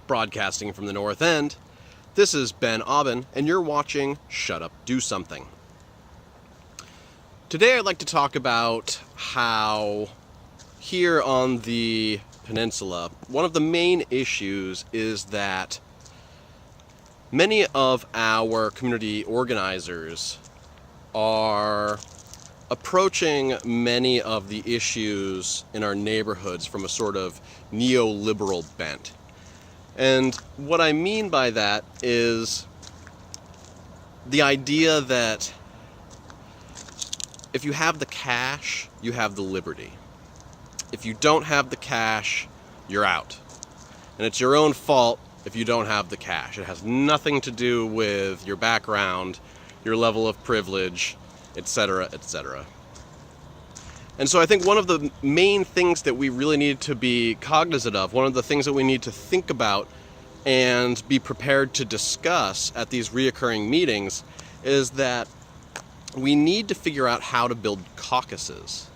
broadcasting from the North End. This is Ben Aubin, and you're watching Shut Up, Do Something. Today I'd like to talk about how here on the peninsula, one of the main issues is that many of our community organizers are approaching many of the issues in our neighborhoods from a sort of neoliberal bent. And what I mean by that is the idea that if you have the cash, you have the liberty. If you don't have the cash, you're out. And it's your own fault if you don't have the cash. It has nothing to do with your background, your level of privilege, etc., etc. And so I think one of the main things that we really need to be cognizant of, one of the things that we need to think about and be prepared to discuss at these reoccurring meetings is that we need to figure out how to build caucuses.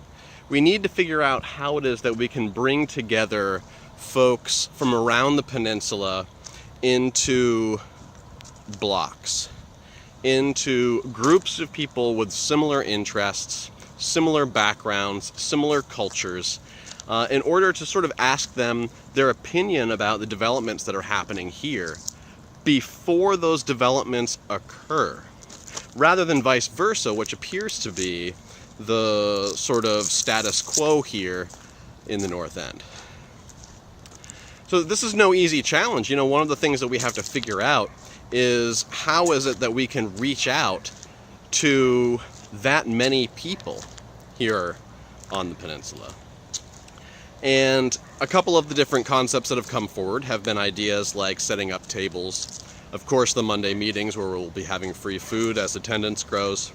We need to figure out how it is that we can bring together folks from around the peninsula into blocks, into groups of people with similar interests, similar backgrounds, similar cultures, in order to sort of ask them their opinion about the developments that are happening here before those developments occur, rather than vice versa, which appears to be the sort of status quo here in the North End. So this is no easy challenge. You know, one of the things that we have to figure out is how is it that we can reach out to that many people here on the peninsula. And a couple of the different concepts that have come forward have been ideas like setting up tables, of course the Monday meetings where we'll be having free food as attendance grows.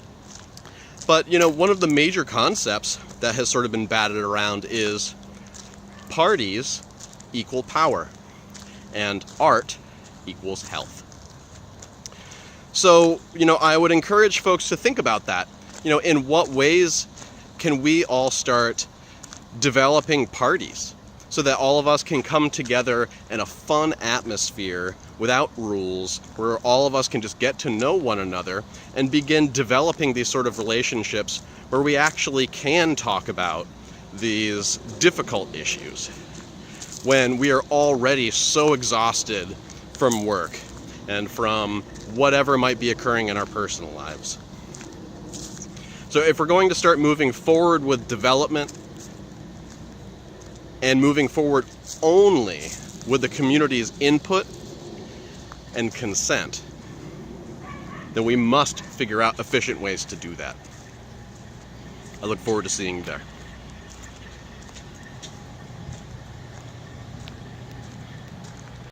But, you know, one of the major concepts that has sort of been batted around is parties equal power and art equals health. So, you know, I would encourage folks to think about that. You know, in what ways can we all start developing parties so that all of us can come together in a fun atmosphere without rules, where all of us can just get to know one another and begin developing these sort of relationships where we actually can talk about these difficult issues when we are already so exhausted from work and from whatever might be occurring in our personal lives. So if we're going to start moving forward with development and moving forward only with the community's input and consent, then we must figure out efficient ways to do that. I look forward to seeing you there.